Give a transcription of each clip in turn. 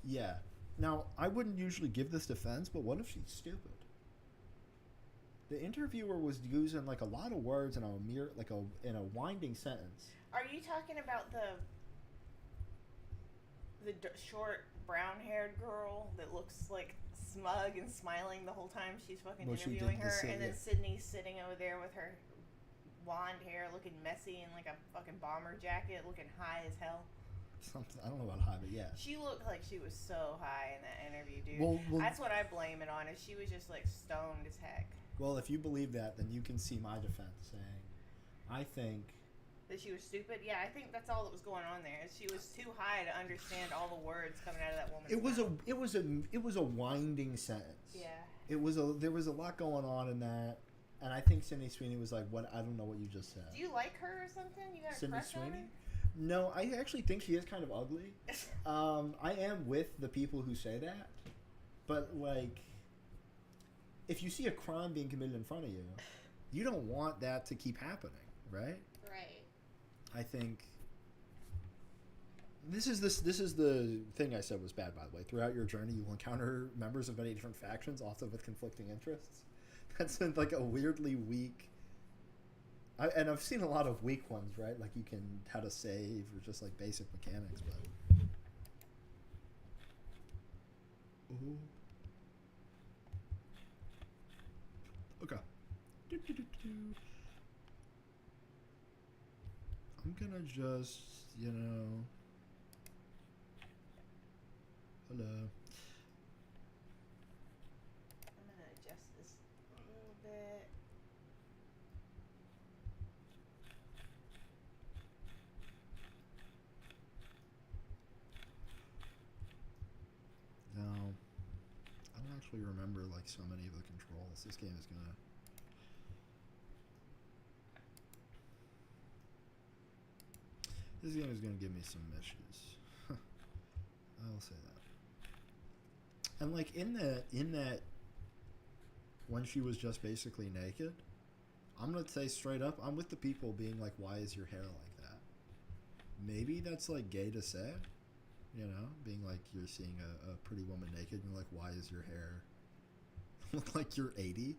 Yeah. Now, I wouldn't usually give this defense, but what if she's stupid? The interviewer was using like a lot of words in a mere like a in a winding sentence. Are you talking about the short brown haired girl that looks like smug and smiling the whole time she's fucking Well, she interviewing did her, this. and Yeah. then Sydney's sitting over there with her blonde hair looking messy in like a fucking bomber jacket, looking high as hell. Something I don't know about high, but yeah. She looked like she was so high in that interview, dude. Well, That's what I blame it on. Is she was just like stoned as heck. well, if you believe that, then you can see my defense saying, I think That she was stupid. Yeah, I think that's all that was going on there. Is she was too high to understand all the words coming out of that woman's mouth. it was a winding sentence. Yeah. There was a lot going on in that, and I think Sydney Sweeney was like, "What? I don't know what you just said." Do you like her or something? You got a Sydney crush on Sweeney? her? No, I actually think she is kind of ugly. I am with the people who say that, but like, if you see a crime being committed in front of you, you don't want that to keep happening, right? Right. I think this is the thing I said was bad, by the way. Throughout your journey, you will encounter members of many different factions, often with conflicting interests. That's like a weirdly weak. And I've seen a lot of weak ones, right? Like you can how to save or just like basic mechanics, but. Ooh. Okay. I'm gonna just, hello. I'm gonna adjust this a little bit. Now, I don't actually remember like so many of the controls. This game is gonna. This game is gonna give me some issues. I'll say that. And like in that when she was just basically naked, I'm gonna say straight up, I'm with the people being like, why is your hair like that? Maybe that's like gay to say, being like you're seeing a pretty woman naked and you're like, why is your hair look like you're 80?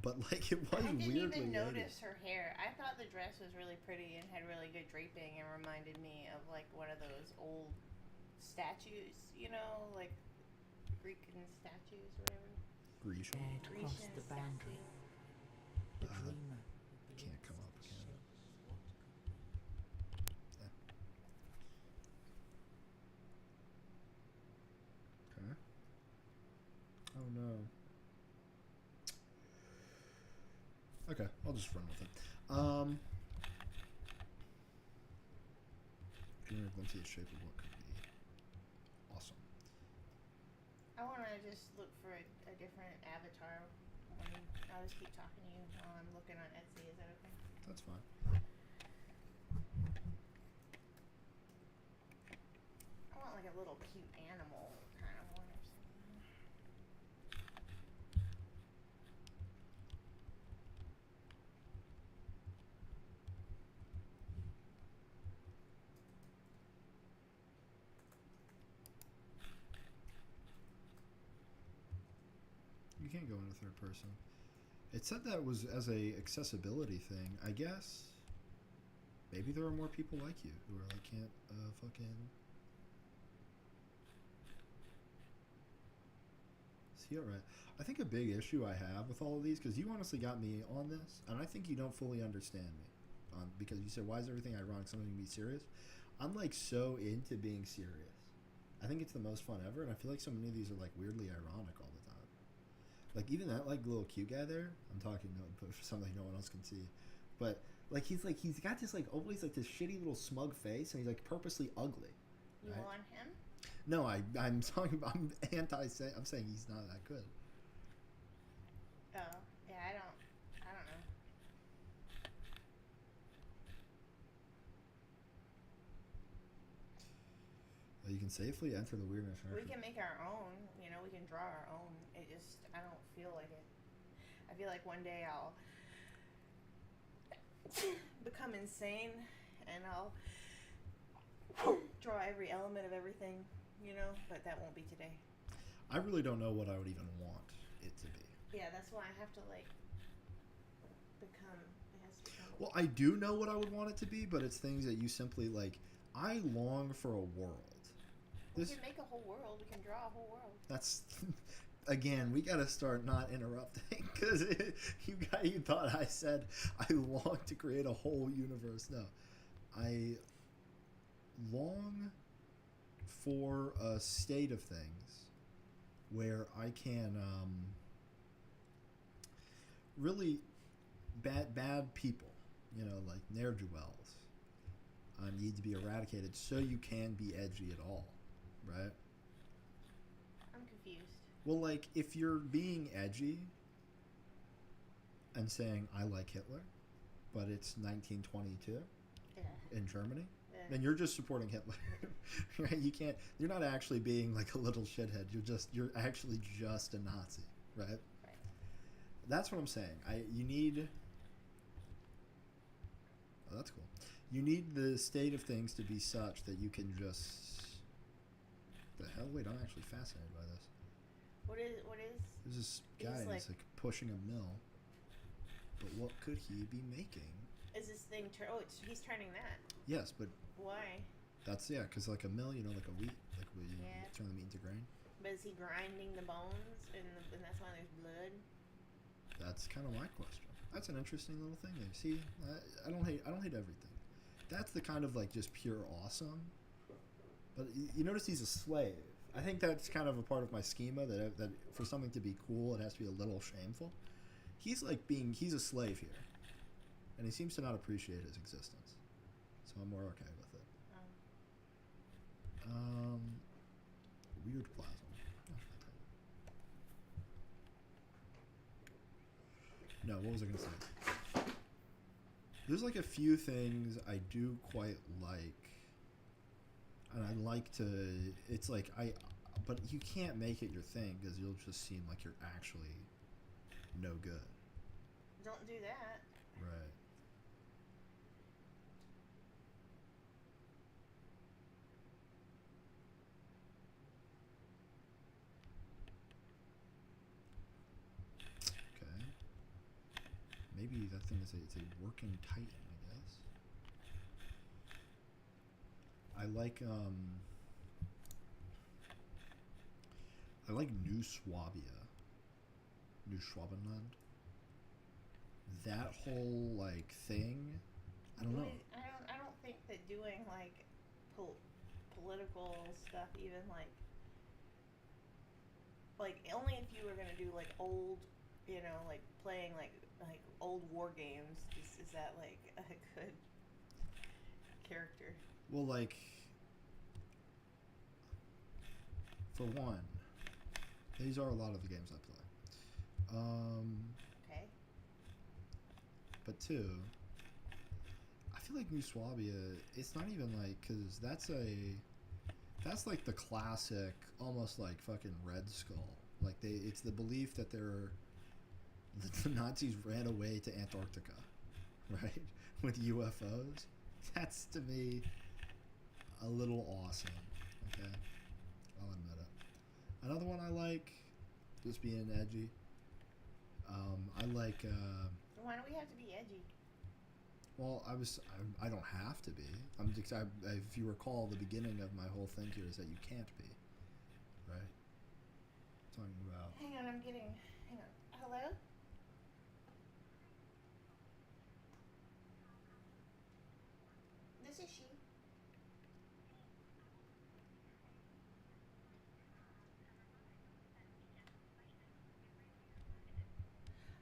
But like it was I didn't weirdly even 80. notice her hair. I thought the dress was really pretty and had really good draping and reminded me of like one of those old statues, like Greek statues or whatever. Grecian. Dared cross Grecian the boundary. statues. The Uh, dreamer. Can't come up, can it? Okay. Oh no. Okay, I'll just run with it. Give me a glimpse of the shape of what could be awesome. I want to just look for a different avatar. I'll just keep talking to you while I'm looking on Etsy. Is that okay? That's fine. I want like a little cute animal kind of one or something. You can't go into third person. It said that was as a accessibility thing. I guess maybe there are more people like you who are like can't fucking see it right. I think a big issue I have with all of these, because you honestly got me on this, and I think you don't fully understand me, because you said, why is everything ironic? Something to be serious. I'm like so into being serious. I think it's the most fun ever, and I feel like so many of these are like weirdly ironic all the time. Like even that like little cute guy there. I'm talking for something no one else can see, but like he's got this like always like this shitty little smug face, and he's like purposely ugly. You Right? want him? No, I'm talking about I'm I'm saying he's not that good. Oh, yeah. I don't know. You can safely enter the weirdness. We can make our own. We can draw our own. I don't feel like it. I feel like one day I'll become insane and I'll draw every element of everything you know, but that won't be today. I really don't know what I would even want it to be. Yeah, that's why I have to like become. It has to become. Well, I do know what I would want it to be, but it's things that you simply like. I long for a world. We can make a whole world. We can draw a whole world. That's again. We got to start not interrupting because you thought I said I long to create a whole universe. No, I long for a state of things where I can really bad people, you know, like ne'er do wells, need to be eradicated so you can be edgy at all, right? I'm confused. Well, like if you're being edgy and saying I like Hitler, but it's 1922 in Germany, then you're just supporting Hitler. Right? You can't. You're not actually being like a little shithead. You're actually just a Nazi, right? Right. That's what I'm saying. You need. Oh, that's cool. You need the state of things to be such that you can just. The hell? Wait, I'm actually fascinated by this. What is? There's this guy and he's like pushing a mill. But what could he be making? Is this thing he's turning that? Yes, but why? That's because like a mill, you know, like a wheat, like where you turn the meat into grain. But is he grinding the bones, and that's why there's blood? That's kind of my question. That's an interesting little thing there. See, I don't hate everything. That's the kind of like just pure awesome. But you notice he's a slave. I think that's kind of a part of my schema that for something to be cool, it has to be a little shameful. He's a slave here, and he seems to not appreciate his existence. So I'm more okay with it. Weird plasm. No, what was I gonna say? There's like a few things I do quite like, and I like to. It's like but you can't make it your thing because you'll just seem like you're actually no good. Don't do that. Right. Okay. Maybe that thing is it's a working titan, I guess. I like New Swabia. New Schwabenland. That whole like thing, I don't know. I don't think that doing like political stuff, even like only if you were gonna do like old, you know, like playing like old war games, is that like a good character? Well, like for one, these are a lot of the games I play. Okay. But two, I feel like New Swabia, it's not even like, because that's like the classic, almost like fucking Red Skull. Like it's the belief that the Nazis ran away to Antarctica, right? With UFOs. That's to me a little awesome. Okay, I'll admit it. Another one I like, just being edgy. I like. Why do we have to be edgy? Well, I don't have to be. If you recall, the beginning of my whole thing here is that you can't be, right? Talking about. Hang on, hang on. Hello? This is she.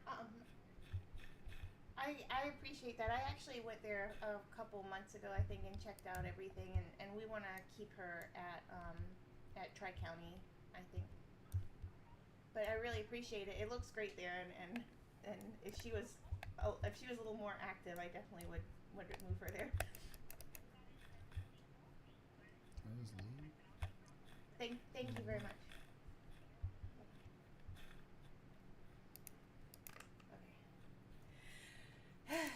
Um, I appreciate that. I actually went there a couple months ago, I think, and checked out everything, and we want to keep her at Tri-County, I think. But I really appreciate it. It looks great there, and if she was a little more active, I definitely would move her there. Can I just leave? Thank you very much. Okay.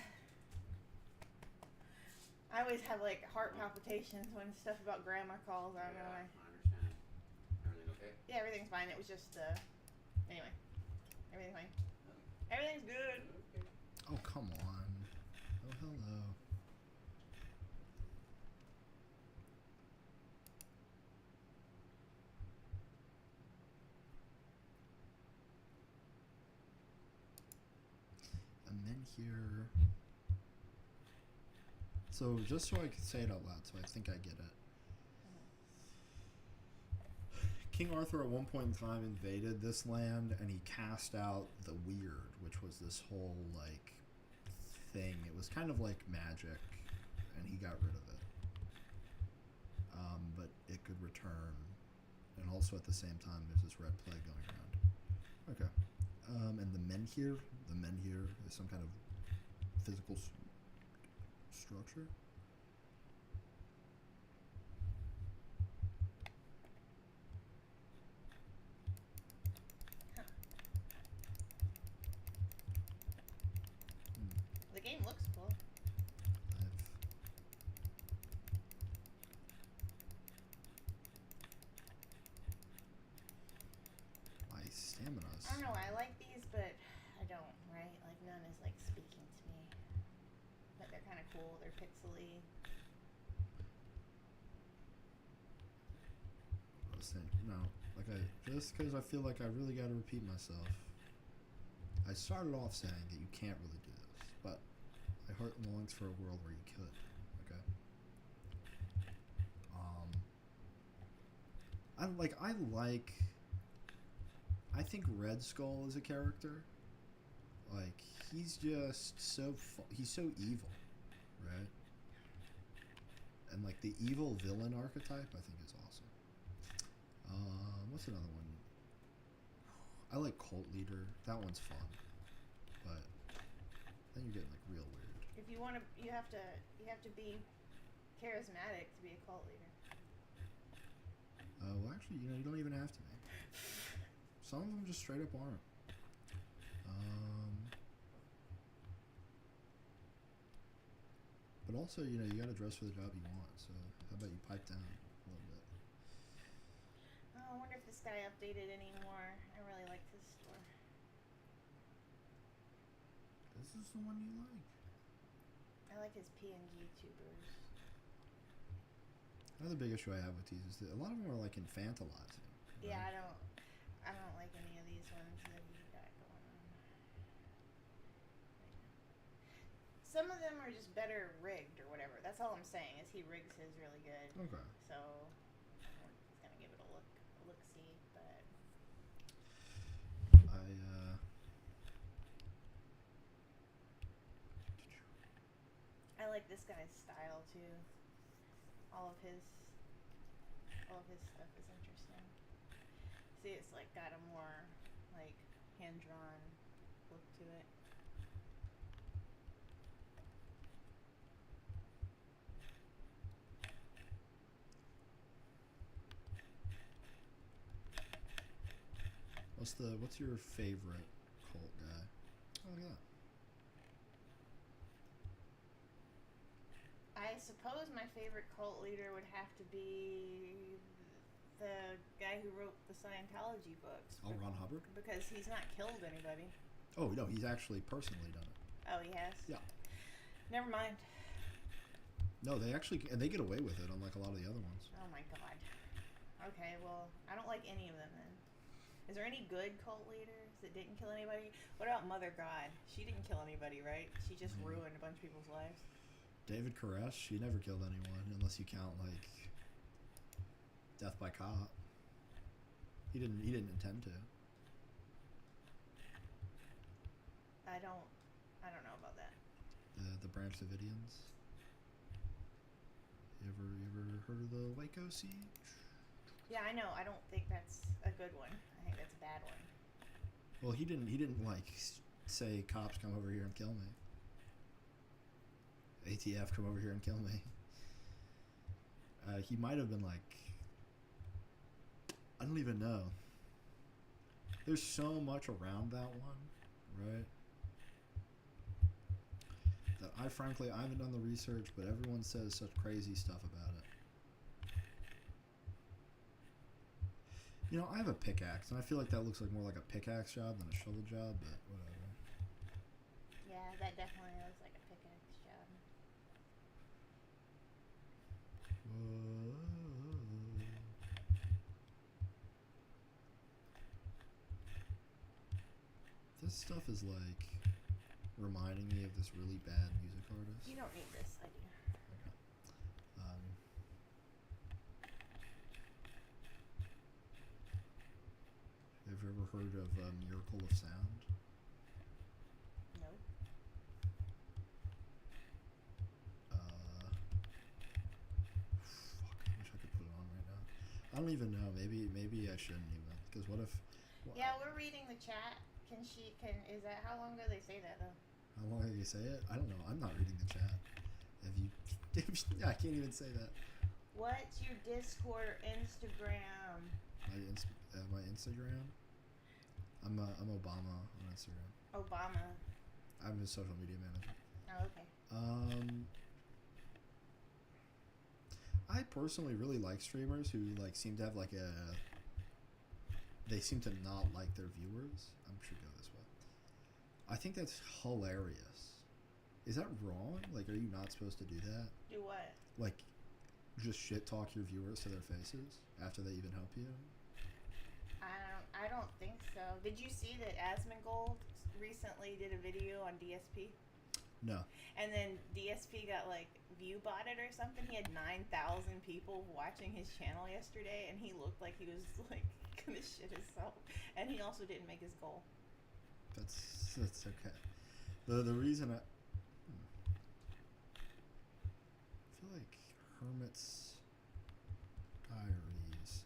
I always have like heart palpitations when stuff about grandma calls. I don't know why. I understand. everything's fine. It was just anyway, everything's fine. Everything's good. Oh, come on. Oh, hello. And then here. So, just so I can say it out loud, so I think I get it. King Arthur at one point in time invaded this land, and he cast out the weird, which was this whole, like, thing. It was kind of like magic, and he got rid of it. But it could return, and also at the same time, there's this red plague going around. Okay. And the menhir is some kind of physical structure. The game looks cool. My stamina's. I don't know. I like these, but I don't. Right? Like none is like speaking to me. But they're kind of cool. They're pixely. No, like just because I feel like I really got to repeat myself. I started off saying that you can't really do this, but I heart longs for a world where you could. Okay. I think Red Skull is a character. Like he's just he's so evil, right? And like the evil villain archetype, I think is awesome. What's another one? I like Cult Leader. That one's fun, but then you're getting like real weird. If you want to, you have to be charismatic to be a cult leader. Well, actually, you don't even have to be. Some of them just straight up aren't. But also, you got to dress for the job you want. So how about you pipe down a little bit? Oh, I wonder if this guy updated anymore. I really like this store. This is the one you like. I like his PNG tubers. Another big issue I have with these is that a lot of them are like infantilizing. Right? Yeah, I don't like any of these ones that you got going on. Some of them are just better rigged or whatever. That's all I'm saying is he rigs his really good. Okay. So he's gonna give it a look see, but I like this guy's style too. All of his stuff is interesting. See, it's like got a more like hand-drawn look to it. What's your favorite cult guy? Oh, look at that. I suppose my favorite cult leader would have to be the guy who wrote the Scientology books. Oh, Ron Hubbard? Because he's not killed anybody. Oh, no, he's actually personally done it. Oh, he has? Yeah. Never mind. No, they get away with it, unlike a lot of the other ones. Oh my god. Okay, well, I don't like any of them then. Is there any good cult leaders that didn't kill anybody? What about Mother God? She didn't kill anybody, right? She just ruined a bunch of people's lives. David Koresh, she never killed anyone, unless you count like death by cop. He didn't intend to. I don't know about that. The Branch Davidians. You ever heard of the Waco siege? Yeah, I know. I don't think that's a good one. I think that's a bad one. Well, he didn't like say cops come over here and kill me. ATF come over here and kill me. He might have been like, I don't even know. There's so much around that one, right? That I haven't done the research, but everyone says such crazy stuff about it. You know, I have a pickaxe, and I feel like that looks like more like a pickaxe job than a shovel job, but whatever. Yeah, that definitely looks like a pickaxe job. Whoa. This stuff is like reminding me of this really bad music artist. You don't need this, I do. Okay. Have you ever heard of Miracle of Sound? No. Fuck, I wish I could put it on right now. I don't even know. Maybe I shouldn't even. Because what if? Yeah, we're reading the chat. Is that, how long ago they say that though? How long did you say it? I don't know. I'm not reading the chat. Have you? I can't even say that. What's your Discord or Instagram? My Instagram. I'm Obama on Instagram. Obama. I'm his social media manager. Oh, okay. I personally really like streamers who like seem to have like a. They seem to not like their viewers. I should go this way. I think that's hilarious. Is that wrong? Like, are you not supposed to do that? Do what? Like, just shit talk your viewers to their faces after they even help you? I don't think so. Did you see that Asmongold recently did a video on DSP? No. And then DSP got like view botted or something. He had 9,000 people watching his channel yesterday, and he looked like he was like gonna shit himself. And he also didn't make his goal. That's okay. The reason I feel like Hermit's Diary said.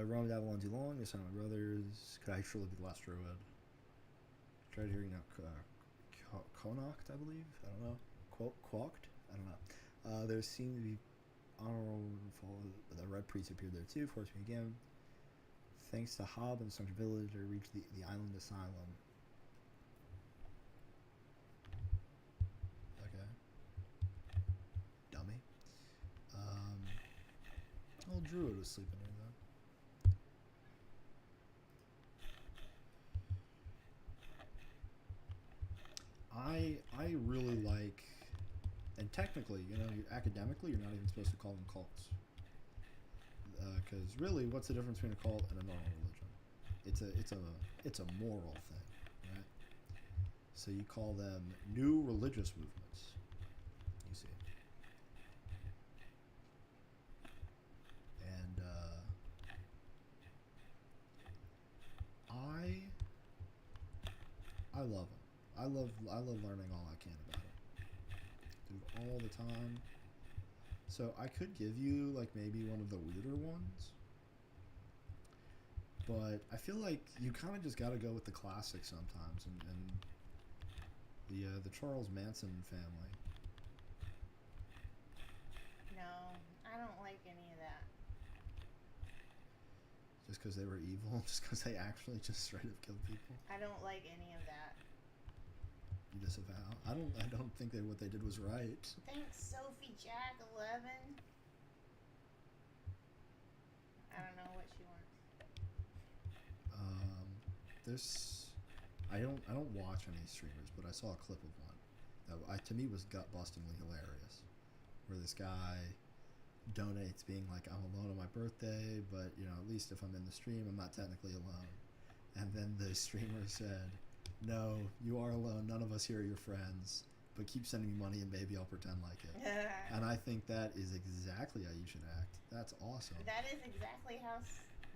Roamed Avalon too long. This time my brothers. Could I truly be the last druid? Tried hearing now. Connacht, I believe. I don't know. Quocked. I don't know. There seemed to be honorable fall. The red priest appeared there too. Forced me again. Thanks to Hob and Sunken Village, I reached the island asylum. Okay. Dummy. Old druid was sleeping there though. I really like, and technically, you know, academically, you're not even supposed to call them cults. Because really, what's the difference between a cult and a normal religion? It's a moral thing, right? So you call them new religious movements. You see, and I love them. I love learning all I can about it, dude, all the time. So I could give you like maybe one of the weirder ones, but I feel like you kind of just got to go with the classics sometimes, and the Charles Manson family. No, I don't like any of that. Just because they were evil, just because they actually just straight up killed people. I don't like any of that. You disavow? I don't think that what they did was right. Thanks, Sophie Jack 11. I don't know what she wants. There's, I don't watch any streamers, but I saw a clip of one that to me was gut bustingly hilarious, where this guy donates being like, I'm alone on my birthday, but you know, at least if I'm in the stream, I'm not technically alone. And then the streamer said, no, you are alone. None of us here are your friends. But keep sending me money and maybe I'll pretend like it. And I think that is exactly how you should act. That's awesome. That is exactly how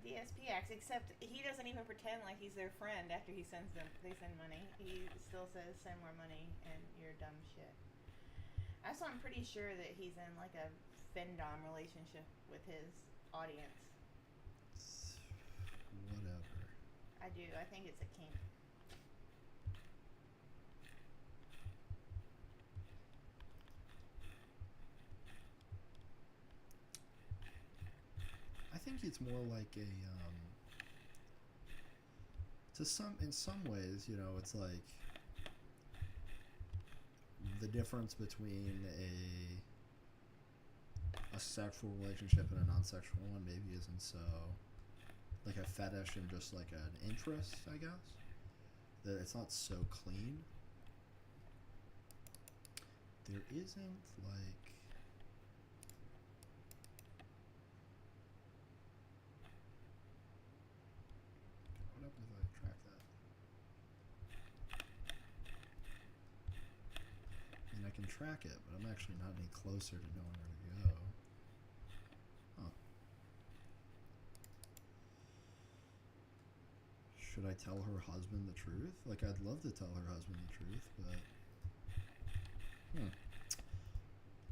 DSP acts, except he doesn't even pretend like he's their friend after they send money. He still says, send more money and you're dumb shit. So I'm pretty sure that he's in like a Fendom relationship with his audience. Whatever. I do. I think it's a kink. I think it's more like a in some ways, you know, it's like the difference between a sexual relationship and a non-sexual one maybe isn't so like a fetish and just like an interest, I guess. That it's not so clean. There isn't like what happens if I track that? I mean I can track it, but I'm actually not any closer to knowing where to go. Huh. Should I tell her husband the truth? Like, I'd love to tell her husband the truth, but...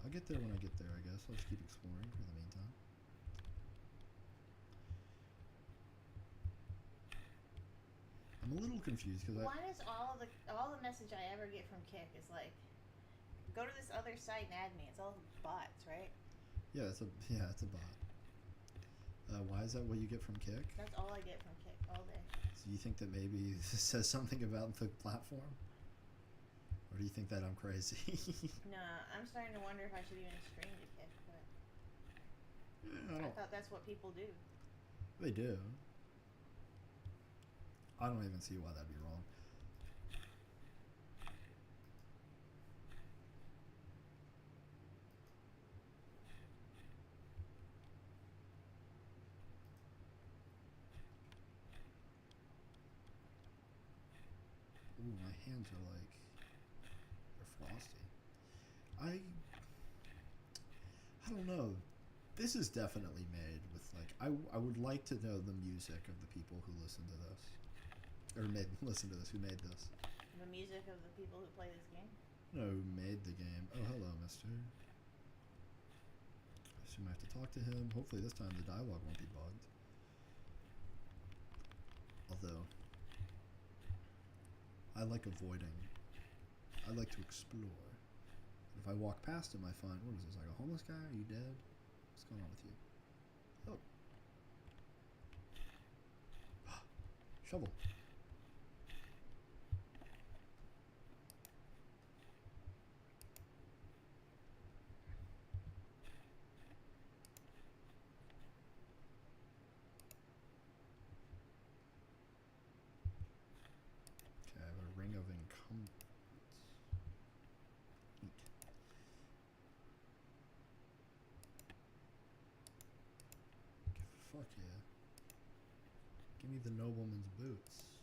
I'll get there when I get there, I guess. I'll just keep exploring for the meantime. I'm a little confused, because Why does all the message I ever get from Kik is like, go to this other site and add me. It's all bots, right? Yeah, it's a bot. Why is that what you get from Kik? That's all I get from Kik all day. So you think that maybe this says something about the platform? Or do you think that I'm crazy? Nah, I'm starting to wonder if I should even stream to Kik, but I thought that's what people do. They do. I don't even see why that'd be wrong. Ooh, my hands are like, they're frosty. I don't know. This is definitely made with like, I would like to know the music of the people who listen to this. Or listen to this, who made this. The music of the people who play this game? No, who made the game. Oh, hello, mister. I assume I have to talk to him. Hopefully this time the dialogue won't be bugged. Although, I like avoiding. I like to explore. If I walk past him, I find, what is this, like a homeless guy? Are you dead? What's going on with you? Oh. Shovel. Okay, I have a ring of encumbrance. Neat. Fuck yeah. Give me the nobleman's boots.